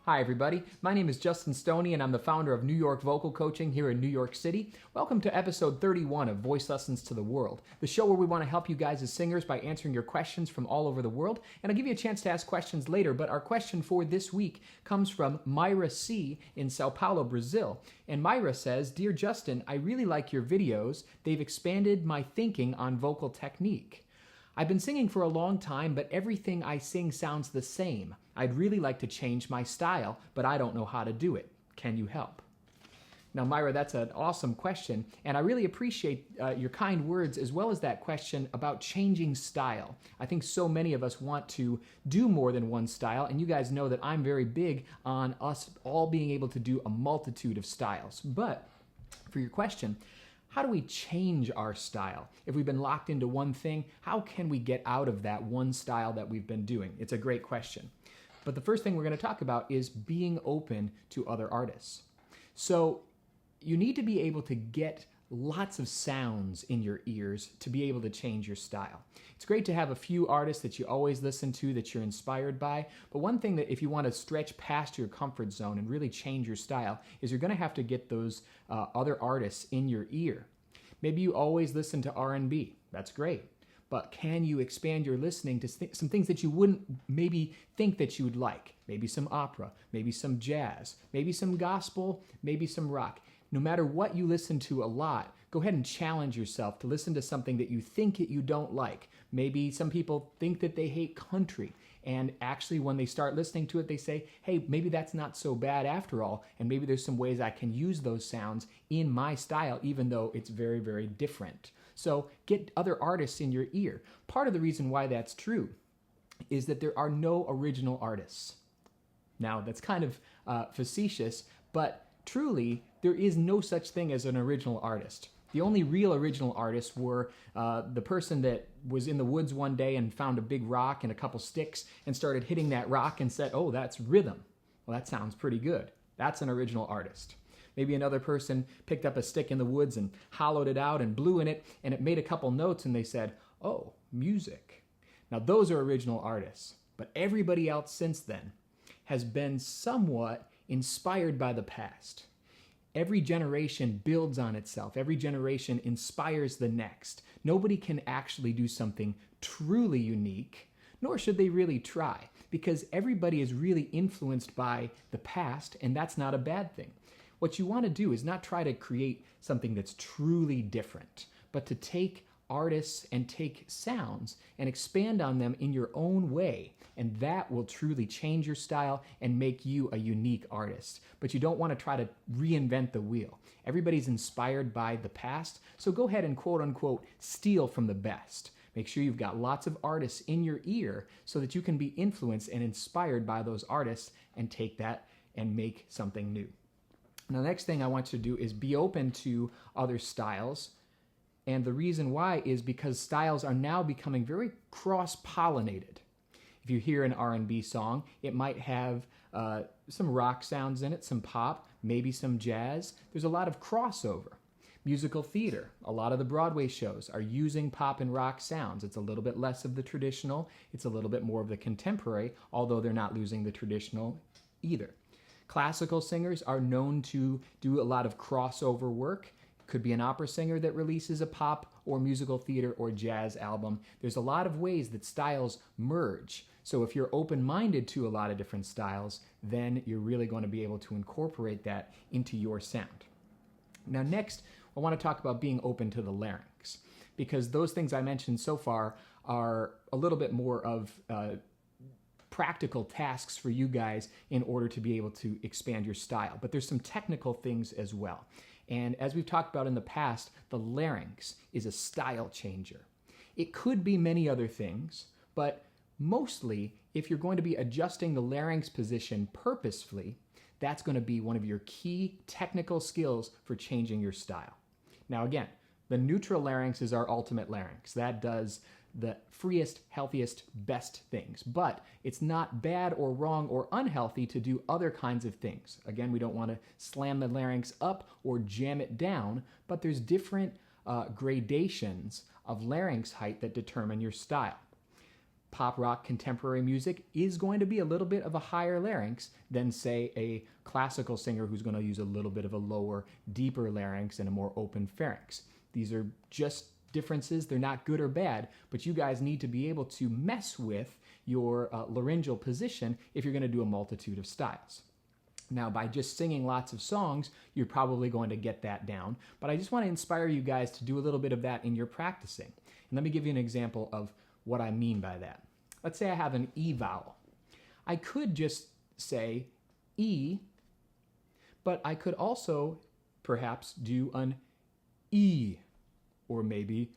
Hi everybody, my name is Justin Stoney and I'm the founder of New York Vocal Coaching here in New York City. Welcome to episode 31 of Voice Lessons to the World, the show where we want to help you guys as singers by answering your questions from all over the world. And I'll give you a chance to ask questions later, but our question for this week comes from Myra C. in Sao Paulo, Brazil. And Myra says, "Dear Justin, I really like your videos. They've expanded my thinking on vocal technique. I've been singing for a long time, but everything I sing sounds the same. I'd really like to change my style, but I don't know how to do it. Can you help?" Now, Myra, that's an awesome question, and I really appreciate your kind words as well as that question about changing style. I think so many of us want to do more than one style, and you guys know that I'm very big on us all being able to do a multitude of styles. But for your question, how do we change our style? If we've been locked into one thing, how can we get out of that one style that we've been doing? It's a great question. But the first thing we're going to talk about is being open to other artists. So you need to be able to get lots of sounds in your ears to be able to change your style. It's great to have a few artists that you always listen to, that you're inspired by, but one thing that if you want to stretch past your comfort zone and really change your style is you're going to have to get those other artists in your ear. Maybe you always listen to R&B. That's great. But can you expand your listening to some things that you wouldn't maybe think that you would like? Maybe some opera, maybe some jazz, maybe some gospel, maybe some rock. No matter what you listen to a lot, go ahead and challenge yourself to listen to something that you think that you don't like. Maybe some people think that they hate country, and actually when they start listening to it, they say, hey, maybe that's not so bad after all, and maybe there's some ways I can use those sounds in my style, even though it's very, very different. So get other artists in your ear. Part of the reason why that's true is that there are no original artists. Now, that's kind of facetious, but truly, there is no such thing as an original artist. The only real original artists were the person that was in the woods one day and found a big rock and a couple sticks and started hitting that rock and said, oh, that's rhythm. Well, that sounds pretty good. That's an original artist. Maybe another person picked up a stick in the woods and hollowed it out and blew in it, and it made a couple notes, and they said, oh, music. Now, those are original artists. But everybody else since then has been somewhat inspired by the past. Every generation builds on itself. Every generation inspires the next. Nobody can actually do something truly unique, nor should they really try, because everybody is really influenced by the past, and that's not a bad thing. What you want to do is not try to create something that's truly different, but to take artists and take sounds and expand on them in your own way, and that will truly change your style and make you a unique artist. But you don't want to try to reinvent the wheel. Everybody's inspired by the past, so go ahead and quote unquote steal from the best. Make sure you've got lots of artists in your ear so that you can be influenced and inspired by those artists and take that and make something new. Now, the next thing I want you to do is be open to other styles. And the reason why is because styles are now becoming very cross-pollinated. If you hear an R&B song, it might have some rock sounds in it, some pop, maybe some jazz. There's a lot of crossover. Musical theater, a lot of the Broadway shows are using pop and rock sounds. It's a little bit less of the traditional. It's a little bit more of the contemporary, although they're not losing the traditional either. Classical singers are known to do a lot of crossover work. Could be an opera singer that releases a pop or musical theater or jazz album. There's a lot of ways that styles merge. So if you're open-minded to a lot of different styles, then you're really going to be able to incorporate that into your sound. Now next, I want to talk about being open to the larynx, because those things I mentioned so far are a little bit more of practical tasks for you guys in order to be able to expand your style. But there's some technical things as well. And as we've talked about in the past, the larynx is a style changer. It could be many other things, but mostly if you're going to be adjusting the larynx position purposefully, that's going to be one of your key technical skills for changing your style. Now again, the neutral larynx is our ultimate larynx. That does the freest, healthiest, best things. But it's not bad or wrong or unhealthy to do other kinds of things. Again, we don't want to slam the larynx up or jam it down, but there's different gradations of larynx height that determine your style. pop rock contemporary music is going to be a little bit of a higher larynx than, say, a classical singer who's going to use a little bit of a lower, deeper larynx and a more open pharynx. These are just differences. They're not good or bad, but you guys need to be able to mess with your laryngeal position if you're going to do a multitude of styles. Now, by just singing lots of songs, you're probably going to get that down, but I just want to inspire you guys to do a little bit of that in your practicing. And let me give you an example of what I mean by that. Let's say I have an E vowel. I could just say E, but I could also perhaps do an E, or maybe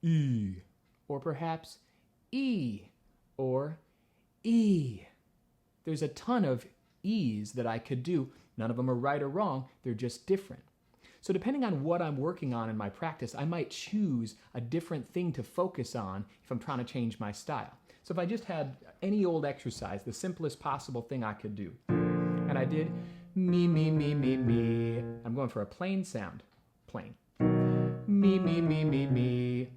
E, or perhaps E, or E. There's a ton of E's that I could do. None of them are right or wrong, they're just different. So depending on what I'm working on in my practice, I might choose a different thing to focus on if I'm trying to change my style. So if I just had any old exercise, the simplest possible thing I could do, and I did me, me, me, me, me, I'm going for a plain sound, plain. Me, me, me, me, me,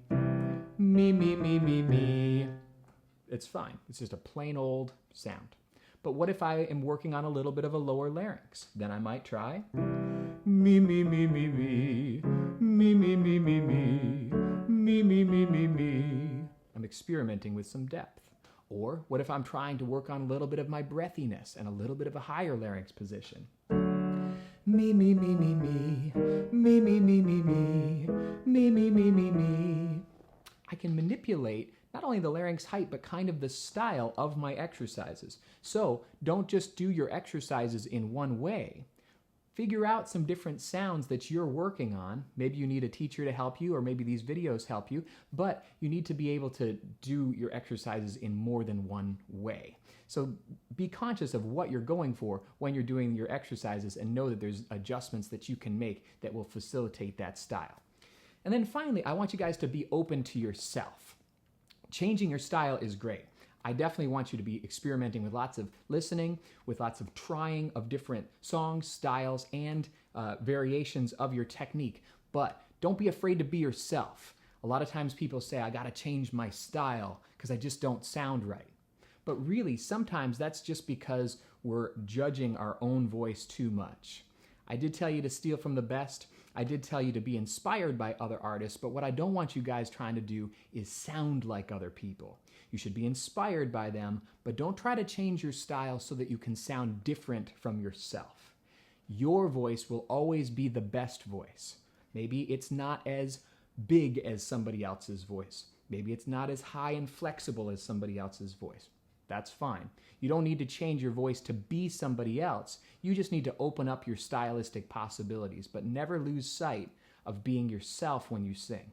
me, me, me, me, me. It's fine, it's just a plain old sound. But what if I am working on a little bit of a lower larynx? Then I might try me, me, me, me, me, me, me, me, me, me, me, me, me, me, me. I'm experimenting with some depth. Or what if I'm trying to work on a little bit of my breathiness and a little bit of a higher larynx position? Me, me, me, me, me, me, me, me, me, me, me, me, me, me, me. I can manipulate not only the larynx height, but kind of the style of my exercises. So don't just do your exercises in one way. Figure out some different sounds that you're working on. Maybe you need a teacher to help you, or maybe these videos help you, but you need to be able to do your exercises in more than one way. So be conscious of what you're going for when you're doing your exercises, and know that there's adjustments that you can make that will facilitate that style. And then finally, I want you guys to be open to yourself. Changing your style is great. I definitely want you to be experimenting with lots of listening, with lots of trying of different songs, styles, and variations of your technique. But don't be afraid to be yourself. A lot of times people say, I gotta change my style because I just don't sound right. But really, sometimes that's just because we're judging our own voice too much. I did tell you to steal from the best. I did tell you to be inspired by other artists, but what I don't want you guys trying to do is sound like other people. You should be inspired by them, but don't try to change your style so that you can sound different from yourself. Your voice will always be the best voice. Maybe it's not as big as somebody else's voice. Maybe it's not as high and flexible as somebody else's voice. That's fine. You don't need to change your voice to be somebody else. You just need to open up your stylistic possibilities, but never lose sight of being yourself when you sing.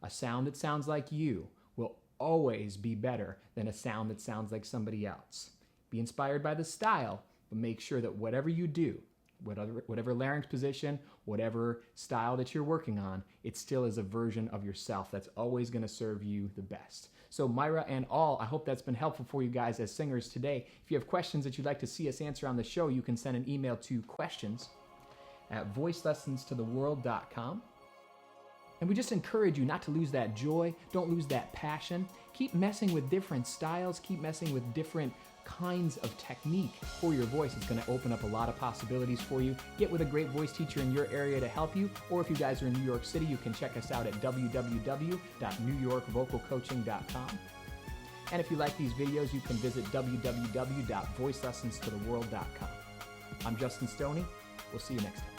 A sound that sounds like you will always be better than a sound that sounds like somebody else. Be inspired by the style, but make sure that whatever you do, whatever larynx position, whatever style that you're working on, it still is a version of yourself that's always going to serve you the best. So Myra and all, I hope that's been helpful for you guys as singers today. If you have questions that you'd like to see us answer on the show, you can send an email to questions@voicelessonstotheworld.com. And we just encourage you not to lose that joy. Don't lose that passion. Keep messing with different styles. Keep messing with different kinds of technique for your voice. It's going to open up a lot of possibilities for you. Get with a great voice teacher in your area to help you. Or if you guys are in New York City, you can check us out at www.newyorkvocalcoaching.com. And if you like these videos, you can visit www.voicelessonstotheworld.com. I'm Justin Stoney. We'll see you next time.